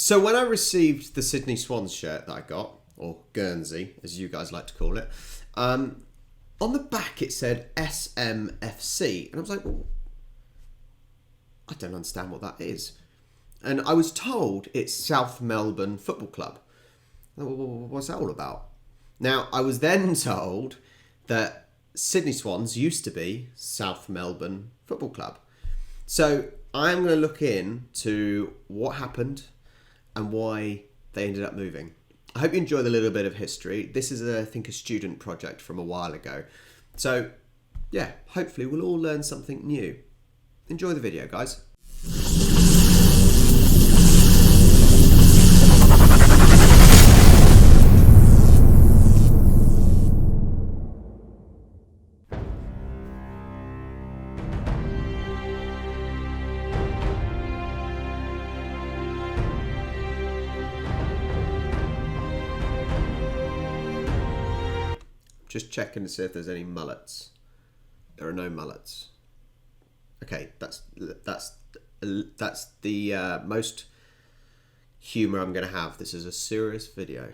So when I received the Sydney Swans shirt that I got, or Guernsey, as you guys like to call it, on the back it said SMFC. And I was like, well, I don't understand what that is. And I was told it's South Melbourne Football Club. I thought, well, what's that all about? Now, I was then told that Sydney Swans used to be South Melbourne Football Club. So I'm going to look into what happened and why they ended up moving. I hope you enjoy the little bit of history. This is, I think, a student project from a while ago. So, yeah, hopefully we'll all learn something new. Enjoy the video, guys. Just checking to see if there's any mullets. There are no mullets. Okay, that's the most humour I'm going to have. This is a serious video.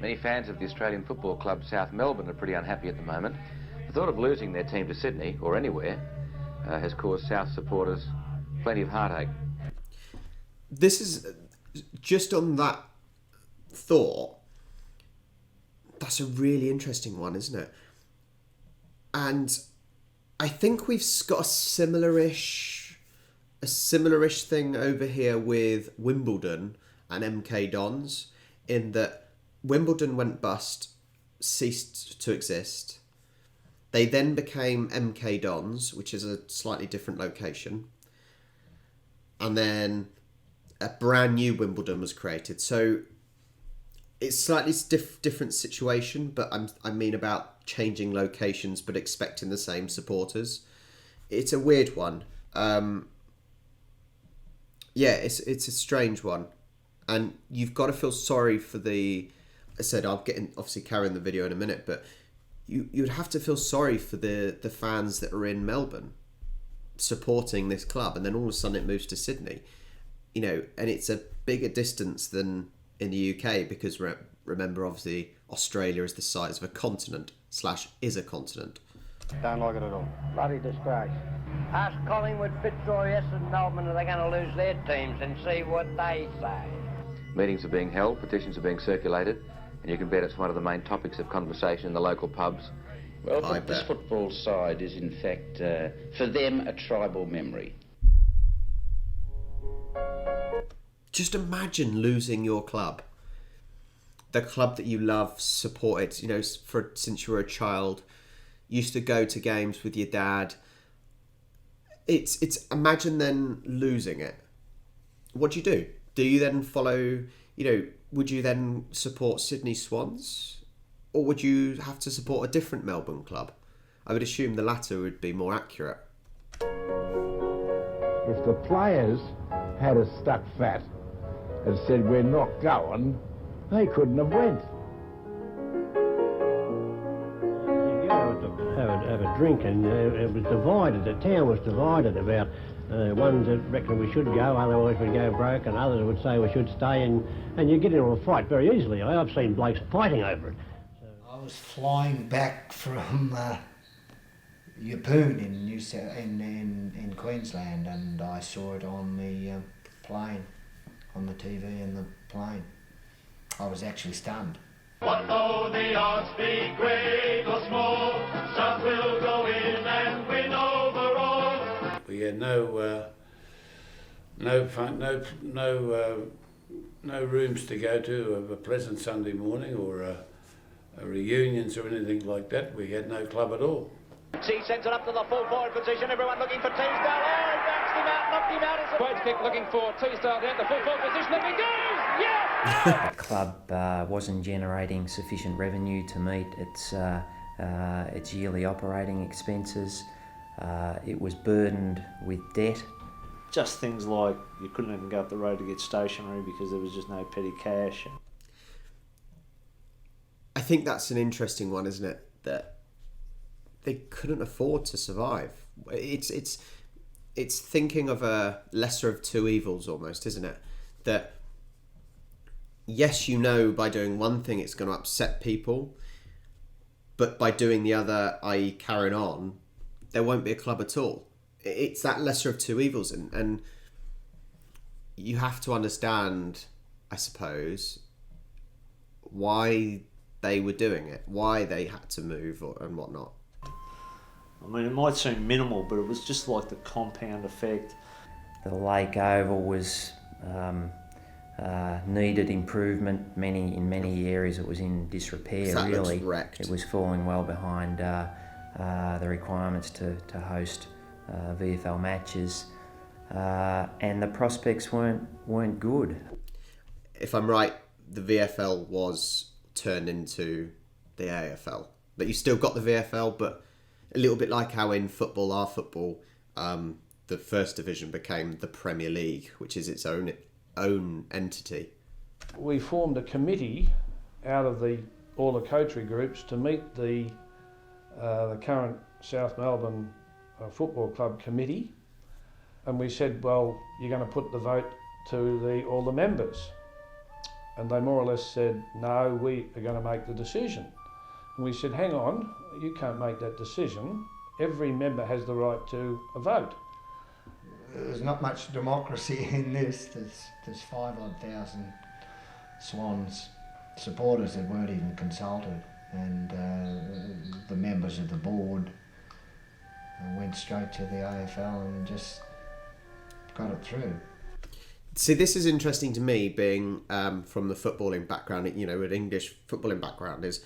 Many fans of the Australian Football Club South Melbourne are pretty unhappy at the moment. The thought of losing their team to Sydney, or anywhere, has caused South supporters plenty of heartache. This is just on that thought. That's a really interesting one, isn't it? And I think we've got a similar-ish thing over here with Wimbledon and MK Dons, in that Wimbledon went bust, ceased to exist. They then became MK Dons, which is a slightly different location. And then a brand new Wimbledon was created. So it's slightly different situation, but I mean about changing locations but expecting the same supporters. It's a weird one. Yeah, it's a strange one. And you've got to feel sorry for the... I said I'll obviously carrying the video in a minute, but you'd have to feel sorry for the fans that are in Melbourne supporting this club, and then all of a sudden it moves to Sydney, you know, and it's a bigger distance than in the UK because remember, obviously Australia is the size of a continent / is a continent. Don't like it at all. Bloody disgrace. Ask Collingwood, Fitzroy, Essendon, Melbourne, are they going to lose their teams, and see what they say. Meetings are being held, petitions are being circulated, and you can bet it's one of the main topics of conversation in the local pubs. Well, this football side is in fact, for them, a tribal memory. Just imagine losing your club. The club that you love, supported, you know, since you were a child, used to go to games with your dad. It's imagine then losing it. What do you do? Do you then follow, you know, would you then support Sydney Swans? Or would you have to support a different Melbourne club? I would assume the latter would be more accurate. If the players had a stuck fat and said, we're not going, they couldn't have went. You go have a drink, and it was divided. The town was divided about ones that reckoned we should go, otherwise we'd go broke, and others would say we should stay, and you get into a fight very easily. I've seen blokes fighting over it. I was flying back from Yeppoon in Queensland, and I saw it on the plane, on the TV in the plane. I was actually stunned. What though the odds be great or small, South will go in and win overall. We had no rooms to go to of a pleasant Sunday morning or reunions or anything like that. We had no club at all. She sends it up to the full forward position. Everyone looking for Teasdale. Oh, he backs him out, knocked him out. Quaid's kick looking for Teasdale down the full forward position. There he goes! Yeah! The club wasn't generating sufficient revenue to meet its yearly operating expenses. It was burdened with debt. Just things like you couldn't even go up the road to get stationery because there was just no petty cash. I think that's an interesting one, isn't it? That they couldn't afford to survive. It's thinking of a lesser of two evils almost, isn't it? That yes, you know, by doing one thing it's going to upset people, but by doing the other, i.e. carrying on, there won't be a club at all. It's that lesser of two evils, and you have to understand, I suppose, why they were doing it, why they had to move and whatnot. I mean, it might seem minimal, but it was just like the compound effect. The Lake Oval was needed improvement. In many areas it was in disrepair, that really. Looks wrecked. It was falling well behind the requirements to host VFL matches, and the prospects weren't good. If I'm right, the VFL was turned into the AFL. But you still got the VFL, but a little bit like how in football, our football, the first division became the Premier League, which is its own entity. We formed a committee out of all the coaching groups to meet the current South Melbourne Football Club committee, and we said, well, you're going to put the vote to all the members, and they more or less said, no, we are going to make the decision. And we said, hang on, you can't make that decision. Every member has the right to a vote. There's not much democracy in this. There's 5,000 Swans supporters that weren't even consulted, and the members of the board went straight to the AFL and just got it through. See, this is interesting to me, being from the footballing background, you know, an English footballing background, is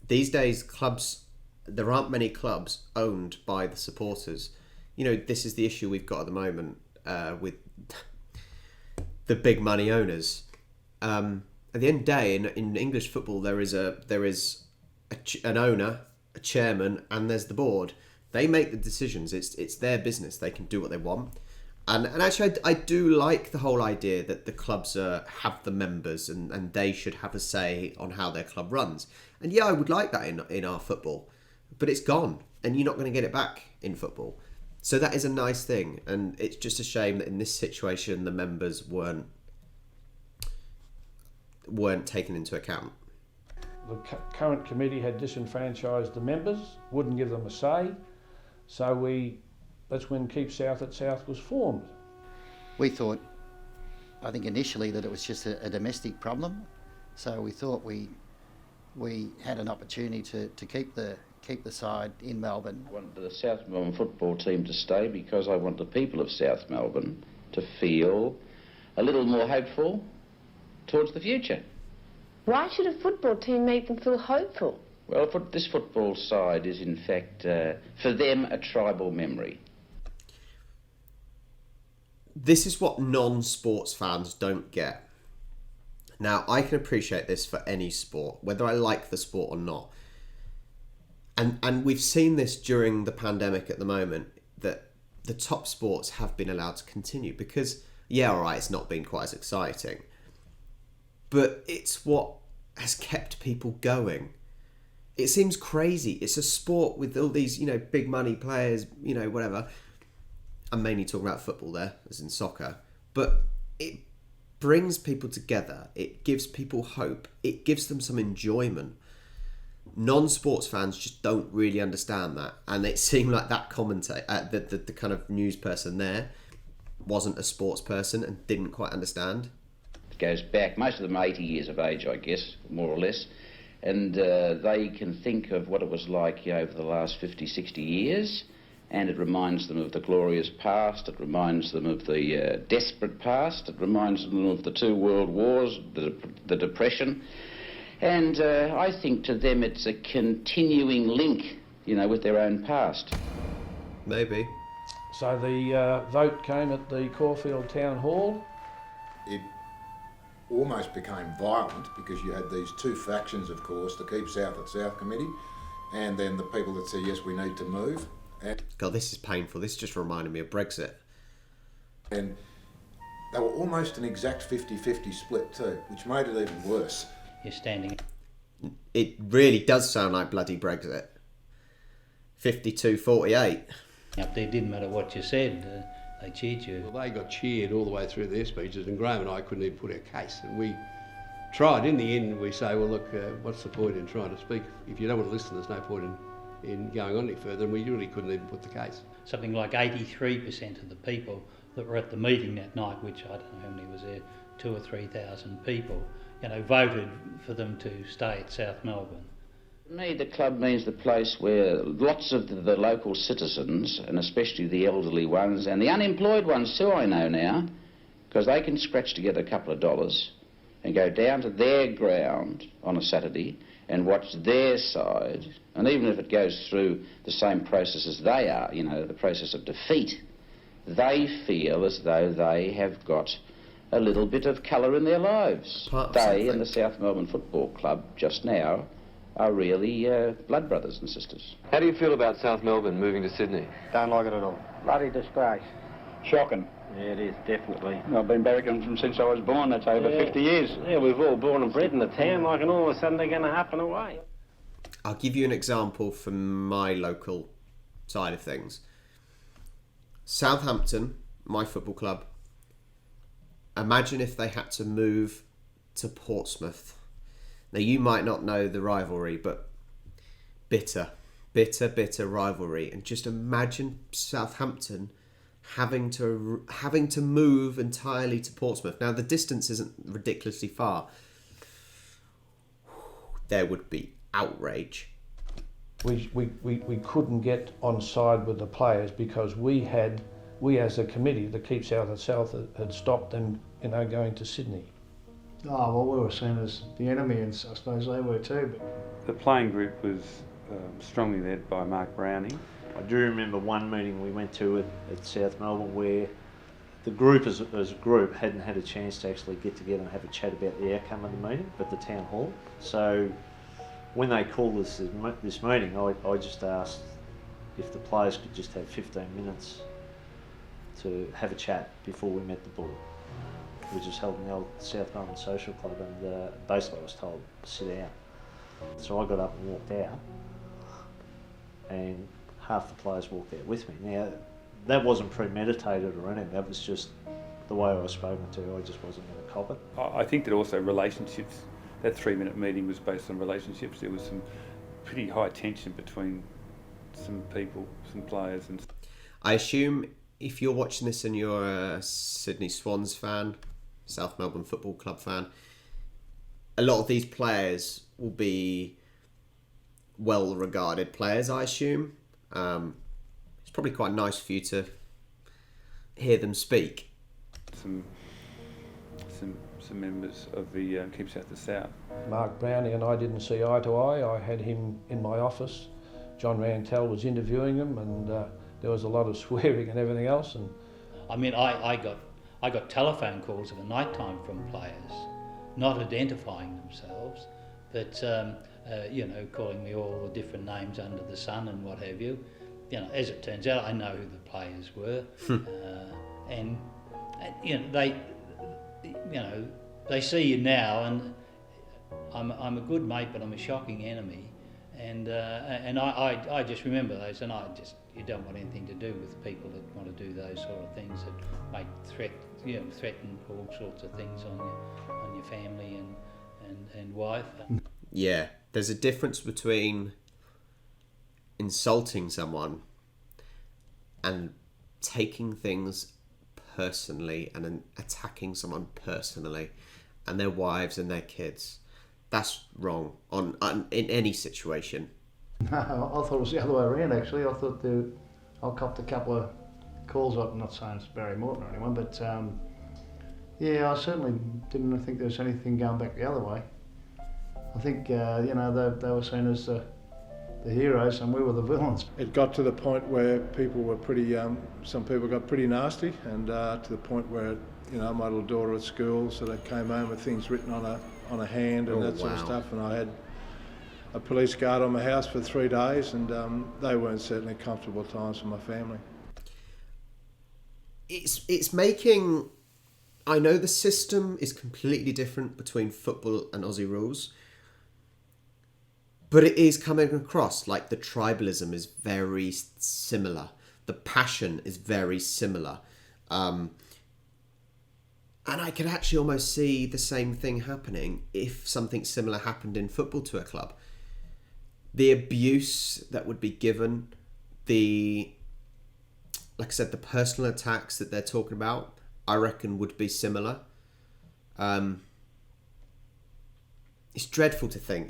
these days clubs, there aren't many clubs owned by the supporters. You know, this is the issue we've got at the moment with the big money owners. At the end of the day, in English football, there is an owner, a chairman, and there's the board. They make the decisions. It's their business. They can do what they want. And actually, I do like the whole idea that the clubs have the members and they should have a say on how their club runs. And yeah, I would like that in our football. But it's gone, and you're not going to get it back in football. So that is a nice thing. And it's just a shame that in this situation, the members weren't taken into account. The current committee had disenfranchised the members, wouldn't give them a say. So that's when Keep South at South was formed. We thought, I think initially, that it was just a domestic problem. So we thought we had an opportunity to keep the side in Melbourne. I wanted the South Melbourne football team to stay because I want the people of South Melbourne to feel a little more hopeful towards the future. Why should a football team make them feel hopeful? Well, this football side is in fact, for them, a tribal memory. This is what non-sports fans don't get. Now, I can appreciate this for any sport, whether I like the sport or not. And we've seen this during the pandemic at the moment, that the top sports have been allowed to continue because, yeah, all right, it's not been quite as exciting, but it's what has kept people going. It seems crazy. It's a sport with all these, you know, big money players, you know, whatever. I'm mainly talking about football there, as in soccer. But it brings people together. It gives people hope. It gives them some enjoyment. Non-sports fans just don't really understand that. And it seemed like that commentator, the kind of news person there, wasn't a sports person and didn't quite understand. It goes back, most of them 80 years of age, I guess, more or less. And they can think of what it was like over the last 50, 60 years, and it reminds them of the glorious past, it reminds them of the desperate past, it reminds them of the 2 world wars, the Depression, and I think to them it's a continuing link, you know, with their own past. Maybe. So the vote came at the Caulfield Town Hall. It almost became violent because you had these 2 factions, of course, the Keep South at South committee, and then the people that said, yes, we need to move. God, this is painful. This just reminded me of Brexit. And they were almost an exact 50-50 split too, which made it even worse. You're standing. It really does sound like bloody Brexit. 52-48. Up there, didn't matter what you said, they cheered you. Well, they got cheered all the way through their speeches, and Graham and I couldn't even put our case. And we tried. In the end, we say, well, look, what's the point in trying to speak? If you don't want to listen, there's no point in going on any further. And we really couldn't even put the case. Something like 83% of the people that were at the meeting that night, which I don't know how many was there, 2,000 or 3,000 people, voted for them to stay at South Melbourne. To me, the club means the place where lots of the local citizens, and especially the elderly ones, and the unemployed ones too, I know now, because they can scratch together a couple of dollars and go down to their ground on a Saturday and watch their side, and even if it goes through the same process as they are, the process of defeat, they feel as though they have got a little bit of colour in their lives. They and the South Melbourne Football Club just now are really blood brothers and sisters. How do you feel about South Melbourne moving to Sydney? Don't like it at all. Bloody disgrace. Shocking. Yeah, it is, definitely. I've been barracking from since I was born. That's over 50 years. Yeah, we've all born and bred in the town, and all of a sudden they're going to up and away. I'll give you an example from my local side of things. Southampton, my football club, imagine if they had to move to Portsmouth. Now, you might not know the rivalry, but bitter rivalry. And just imagine Southampton having to move entirely to Portsmouth. Now, the distance isn't ridiculously far. There would be outrage. We couldn't get on side with the players because we as a committee, the Keep South and South, had stopped them, going to Sydney. Oh, well, we were seen as the enemy, and I suppose they were too. But the playing group was strongly led by Mark Browning. I do remember one meeting we went to at South Melbourne where the group as a group hadn't had a chance to actually get together and have a chat about the outcome of the meeting at the town hall. So when they called this meeting, I just asked if the players could just have 15 minutes to have a chat before we met the board, which is held in the old South Melbourne Social Club, and basically I was told to sit down. So I got up and walked out, and half the players walked out with me. Now, that wasn't premeditated or anything, that was just the way I was spoken to. I just wasn't going to cop it. I think that also relationships, that 3-minute meeting was based on relationships. There was some pretty high tension between some people, some players. And I assume if you're watching this and you're a Sydney Swans fan, South Melbourne Football Club fan, a lot of these players will be well-regarded players, I assume. It's probably quite nice for you to hear them speak. Some members of the Keep South to South. Mark Browning and I didn't see eye to eye. I had him in my office. John Rantel was interviewing him, and there was a lot of swearing and everything else. And I mean, I got telephone calls at the night time from players, not identifying themselves, but calling me all the different names under the sun and what have you. As it turns out, I know who the players were, and they see you now, and I'm a good mate, but I'm a shocking enemy, and I just remember those, and you don't want anything to do with people that want to do those sort of things that might threaten all sorts of things on your family and wife. Yeah, there's a difference between insulting someone and taking things personally and then attacking someone personally and their wives and their kids. That's wrong in any situation. No, I thought it was the other way around actually. I thought I copped a couple of calls up, I'm not saying it's Barry Morton or anyone, but I certainly didn't think there was anything going back the other way. I think they were seen as the heroes and we were the villains. It got to the point where people were pretty, some people got pretty nasty, and to the point where, my little daughter at school sort of came home with things written on a hand and that sort of stuff, and I a police guard on my house for 3 days, and they weren't certainly comfortable times for my family. It's making... I know the system is completely different between football and Aussie rules, but it is coming across like the tribalism is very similar. The passion is very similar. And I could actually almost see the same thing happening if something similar happened in football to a club. The abuse that would be given, like I said, the personal attacks that they're talking about, I reckon would be similar. It's dreadful to think.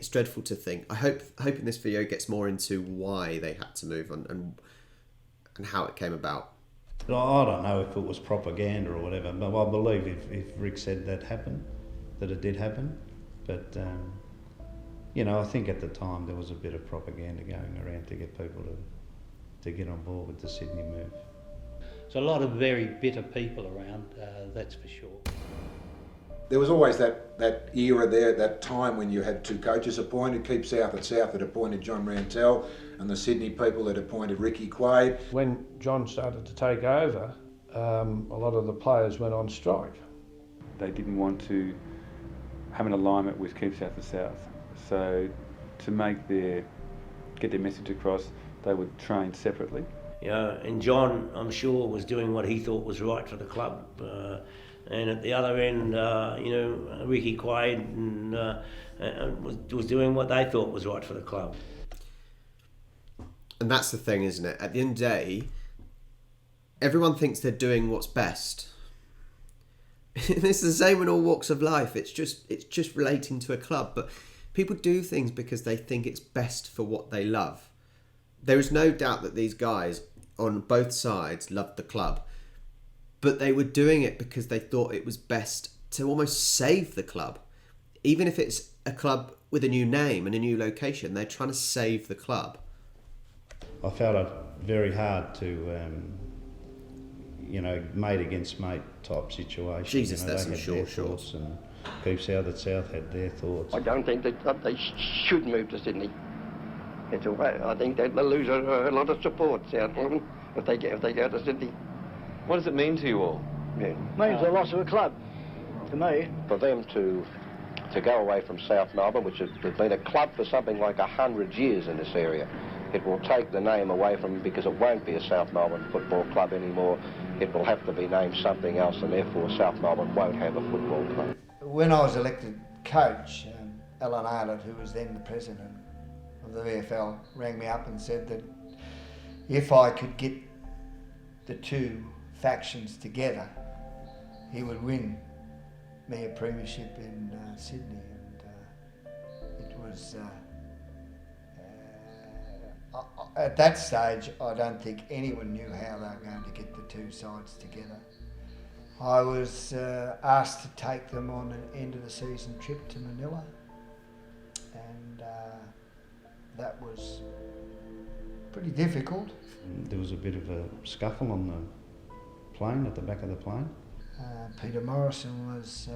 I hope in this video gets more into why they had to move on and how it came about. I don't know if it was propaganda or whatever, but I believe if Rick said that happened, that it did happen. But, I think at the time there was a bit of propaganda going around to get people to get on board with the Sydney move. So a lot of very bitter people around, that's for sure. There was always that era there, that time when you had two coaches appointed. Keep South at South had appointed John Rantall, and the Sydney people had appointed Ricky Quaid. When John started to take over, a lot of the players went on strike. They didn't want to have an alignment with Keep South at South. So to get their message across, they would train separately. And John, I'm sure, was doing what he thought was right for the club. And at the other end, Ricky Quaid was doing what they thought was right for the club. And that's the thing, isn't it? At the end of the day, everyone thinks they're doing what's best. It's the same in all walks of life. It's just relating to a club. But people do things because they think it's best for what they love. There is no doubt that these guys on both sides loved the club, but they were doing it because they thought it was best to almost save the club. Even if it's a club with a new name and a new location, they're trying to save the club. I found it very hard to, mate against mate type situation. Jesus, they that's some had short their shorts. thoughts, and Keep South at South had their thoughts. I don't think that they should move to Sydney. It's a way. I think they'll lose a lot of support, South Melbourne, if they go to Sydney. What does it mean to you all? Yeah. Means the loss of a club, to me. For them to go away from South Melbourne, which has been a club for something like 100 years in this area, it will take the name away from, because it won't be a South Melbourne Football Club anymore. It will have to be named something else, and therefore South Melbourne won't have a football club. When I was elected coach, Alan Aylett, who was then the president of the VFL, rang me up and said that if I could get the two factions together, he would win me a premiership in Sydney. And it was at that stage, I don't think anyone knew how they were going to get the two sides together. I was asked to take them on an end of the season trip to Manila, and that was pretty difficult. There was a bit of a scuffle on the plane, at the back of the plane. Peter Morrison was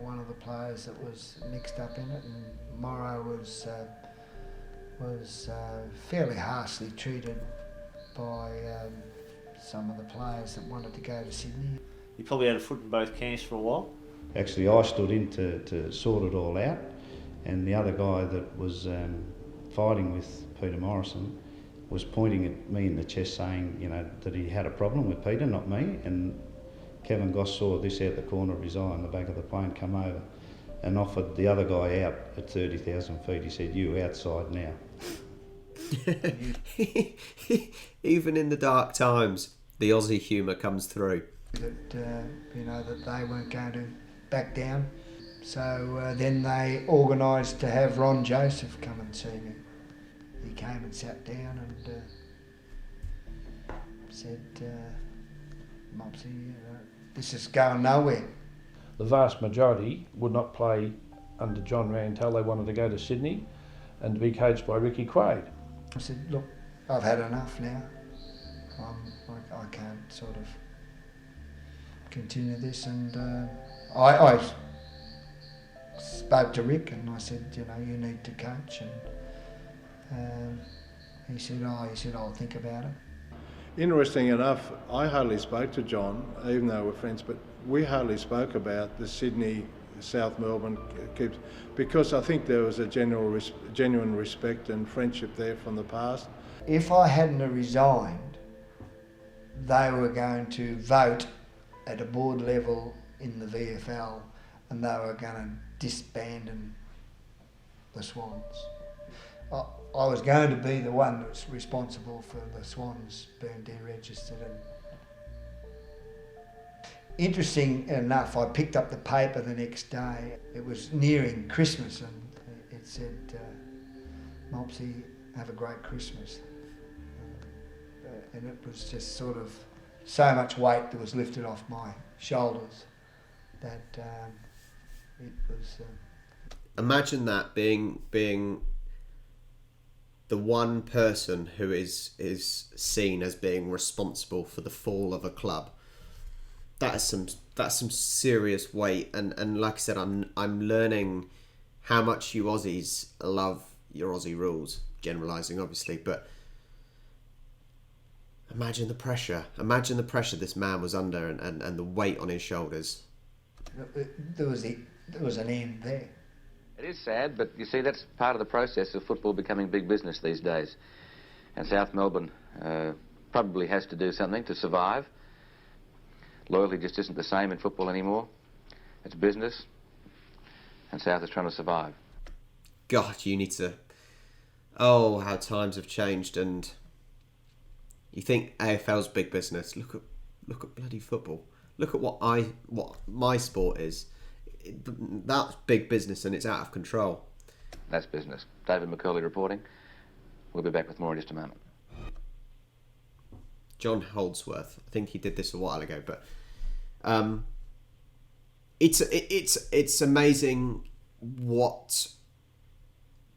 one of the players that was mixed up in it, and Morrow was fairly harshly treated by some of the players that wanted to go to Sydney. You probably had a foot in both camps for a while? Actually, I stood in to sort it all out, and the other guy that was fighting with Peter Morrison was pointing at me in the chest saying, that he had a problem with Peter, not me, and Kevin Goss saw this out the corner of his eye on the back of the plane, come over and offered the other guy out at 30,000 feet. He said, "You outside now." Even in the dark times, the Aussie humour comes through. That that they weren't going to back down. So then they organised to have Ron Joseph come and see me. He came and sat down and said, "Mopsy, this is going nowhere." The vast majority would not play under John Rantall. They wanted to go to Sydney and to be coached by Ricky Quaid. I said, "Look, I've had enough now. I can't sort of spoke to Rick and I said, you know, you need to coach, and he said, I'll think about it. Interesting enough, I hardly spoke to John, even though we're friends, but we hardly spoke about the Sydney, South Melbourne keeps, because I think there was a genuine respect and friendship there from the past. If I hadn't have resigned, they were going to vote at a board level in the VFL and they were going to disband the Swans. I was going to be the one that was responsible for the Swans being deregistered. And interesting enough, I picked up the paper the next day. It was nearing Christmas and it said, Mopsy, have a great Christmas. And it was just sort of so much weight that was lifted off my shoulders that it was... Imagine that being the one person who is seen as being responsible for the fall of a club. That's some serious weight, and like I said, I'm learning how much you Aussies love your Aussie rules, generalising obviously, but imagine the pressure this man was under and the weight on his shoulders. There was an end there. It is sad, but you see, that's part of the process of football becoming big business these days. And South Melbourne probably has to do something to survive. Loyalty just isn't the same in football anymore. It's business, and South is trying to survive. God, you need to... Oh, how times have changed, and you think AFL's big business. Look at bloody football. Look at what my sport is. That's big business and it's out of control. That's business. David McCurley reporting. We'll be back with more in just a moment. John Holdsworth. I think he did this a while ago, but it's amazing what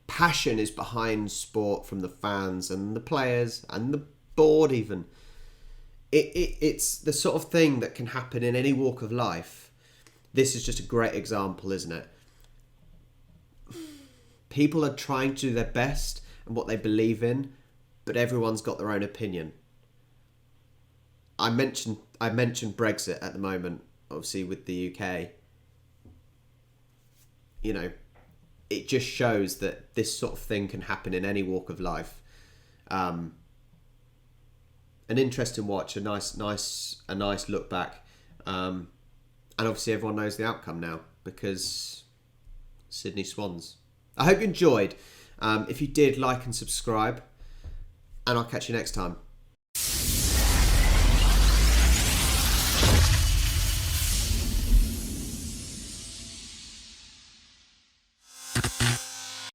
passion is behind sport from the fans and the players and the board even. It's the sort of thing that can happen in any walk of life. This is just a great example, isn't it? People are trying to do their best and what they believe in, but everyone's got their own opinion. I mentioned Brexit at the moment, obviously with the UK. You know, it just shows that this sort of thing can happen in any walk of life. An interesting watch, a nice look back. And obviously everyone knows the outcome now because Sydney Swans. I hope you enjoyed. If you did, like and subscribe. And I'll catch you next time.